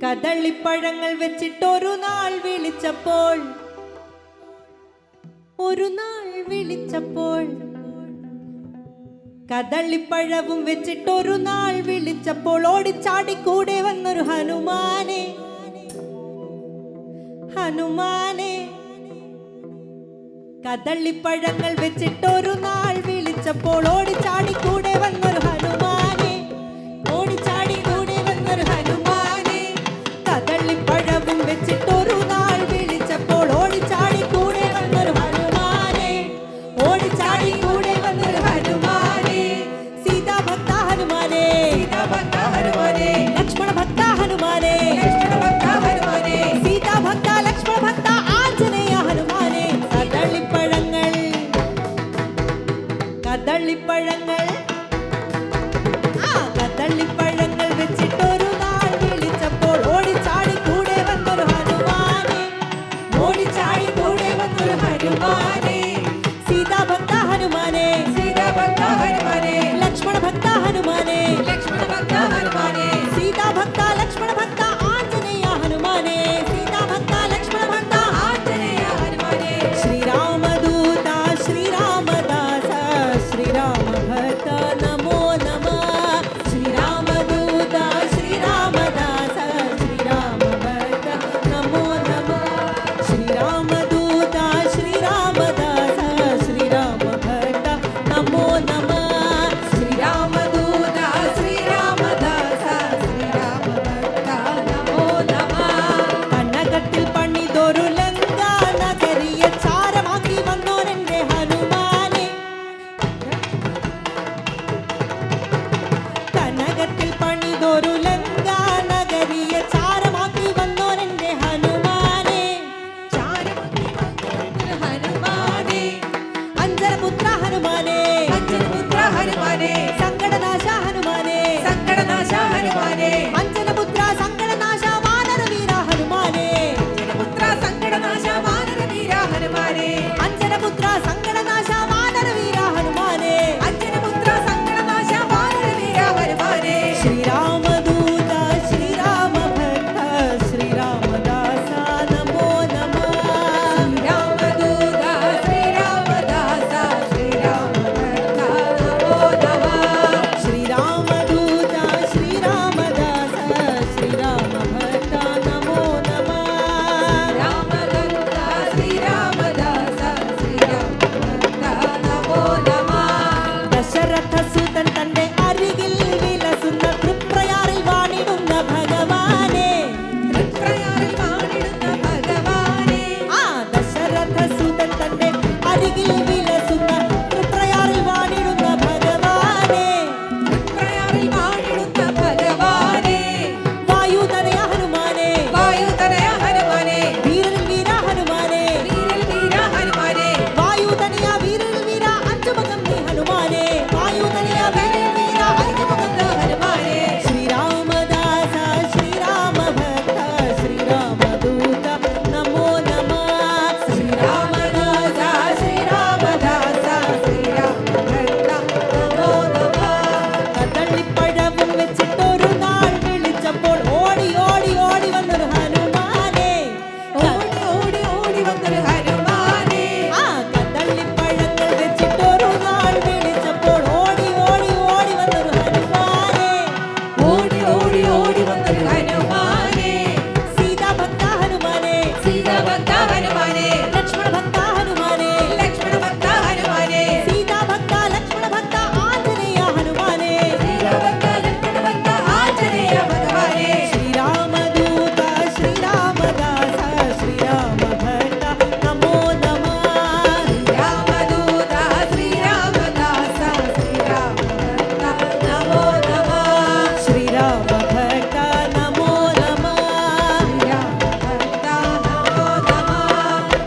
കദളിപ്പഴങ്ങൾ വെച്ചിട്ടൊരു നാൾ വിളിച്ചപ്പോൾ കദളിപ്പഴവും വെച്ചിട്ടൊരു നാൾ വിളിച്ചപ്പോൾ ഓടിച്ചാടി കൂടെ വന്നൊരു ഹനുമാനെ കദളിപ്പഴങ്ങൾ വെച്ചിട്ടൊരു നാൾ വിളിച്ചപ്പോൾ ഓടിച്ചാടി കൂടെ വന്നൊരു ഹനുമാനെ കദളിപ്പഴവും വെച്ചിട്ടൊരു നാൾ വിളിച്ചപ്പോൾ ഓടിച്ചാടി കൂടെ വന്നൊരു ഹനുമാനെ സീതാ ഭക്ത ഹനുമാനെ ലക്ഷ്മണ ഭക്ത ഹനുമാനെ സീതാ ഭക്ത ലക്ഷ്മണ ഭക്ത ആഞ്ജനേയ ഹനുമാനെ കദളിപ്പഴങ്ങൾ വെച്ചിട്ടൊരു നാൾ വിളിച്ചപ്പോൾ ഓടിച്ചാടി കൂടെ വന്നൊരു ഹനുമാനെ സീതാ ഭക്ത ഹനുമാനെ ലക്ഷ്മണ ഭക്ത ഹനുമാനെ സീതാ ഭക്ത ലക്ഷ്മണ ഭക്ത ആഞ്ജനേയ ഹനുമാനെ ശ്രീരാമദൂത ശ്രീരാമദാസ ശ്രീരാമ ഭക്ത നമോ നമഃ ശ്രീരാമദൂത ശ്രീരാമദാസ ശ്രീരാമ ഭക്ത നമോ നമഃ ശ്രീരാമദൂത ശ്രീരാമദാസ ശ്രീരാമ ഭക്ത നമോ നമഃ കനകത്തിൽ പണിതൊരു ലങ്കാ നഗരിയ ചാരമാക്കി വന്നോരെന്റെ ഹനുമാനെ കനകത്തിൽ പണിതൊരു ലങ്കാ നഗരിയ ചാരമാക്കി വന്നോരെന്റെ ഹനുമാനെ അഞ്ജനപുത്ര ഹനുമാനെ സങ്കടനാശ ഹനുമാനെ അഞ്ജനപുത്ര സങ്കടനാശ വാനരവീര ഹനുമാനെ അഞ്ജനപുത്ര സങ്കടനാശ വാനരവീര ഹനുമാനെ ശ്രീരാമദൂത ശ്രീരാമ ഭക്ത ശ്രീരാമദാസ നമോ നമഃ ശ്രീരാമദൂത ശ്രീരാമദാസ ശ്രീരാമ ഭക്ത നമോ നമഃ ദശരഥ സുതൻ തന്റെ അരികിൽ വിലസുന്ന തൃപ്രയാറിൽ വാണിടുന്ന ഭഗവാനെ ദശരഥ സുതൻ തന്റെ അരികിൽ വിലസുന്ന തൃപ്രയാറിൽ വാണിടുന്ന ഭഗവാനെ വായുതനയ ഹനുമാനെ വീരനിൽ വീര ഹനുമാനെ വായുതനയ വീരനിൽ വീര അഞ്ചുമുഖം നീ ഹനുമാനെ ശ്രീരാമദാസ ശ്രീരാമ ഭക്ത ശ്രീരാമദൂത നമോ നമഃ കദളിപ്പഴവും വെച്ചിട്ടൊരു നാൾ വിളിച്ചപ്പോൾ ഓടി ഓടി ഓടി വന്നൊരു ഹനുമാനെ കദളിപ്പഴങ്ങൾ വെച്ചിട്ടൊരു നാൾ വിളിച്ചപ്പോൾ ഓടി ഓടി ഓടി വന്നൊരു ഹനുമാനെ സീതാ ഭക്ത ഹനുമാനെ ലക്ഷ്മണ ഭക്ത ഹനുമാനെ സീതാ ഭക്ത ലക്ഷ്മണ ഭക്ത ആഞ്ജനേയ ഹനുമാനെ ശ്രീരാമദൂത ശ്രീരാമദാസ ശ്രീരാമ ഭക്ത നമോ നമഃ ശ്രീരാമ ഭക്ത നമോ നമഃ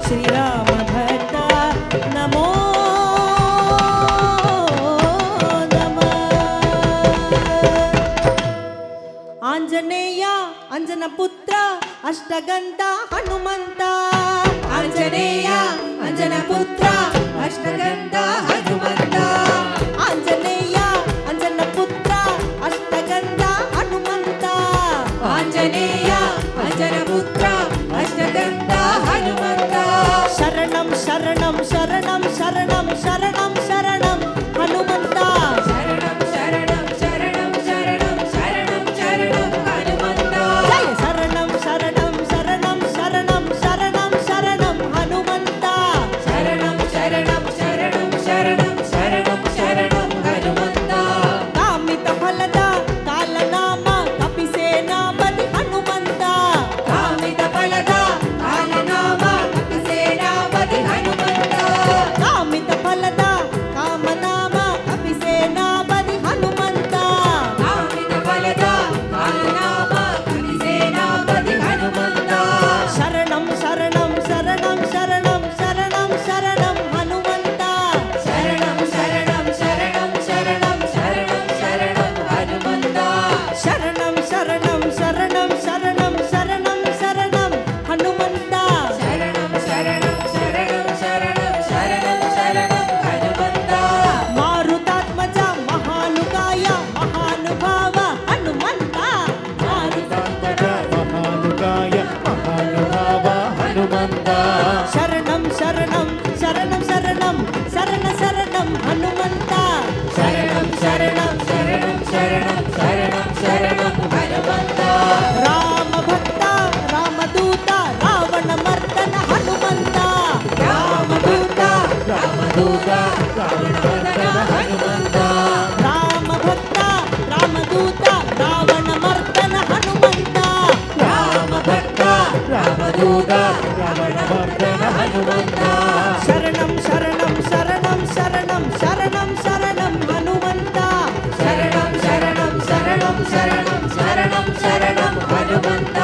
ശ്രീരാമ ഭക്ത നമോ നമഃ ആഞ്ജനേയ അഞ്ജനപുത്ര ಅಷ್ಟಗಂಧ ಹನುಮಂತ ಆಂಜನೇಯ ಅಂಜನಪುತ್ರ ಅಷ್ಟಗಂಧ ಹನುಮಂತ ಆಂಜನೇಯ ಅಂಜನಪುತ್ರ ಅಷ್ಟಗಂಧ ಹನುಮಂತ ಆಂಜನೇಯ ദൂത രാവണമർദ്ദന ഹനുമന്ത ശരണം ശരണം ശരണം ശരണം ശരണം ശരണം ഹനുമന്ത ശരണം ശരണം ശരണം ശരണം ശരണം ശരണം ഹനുമന്ത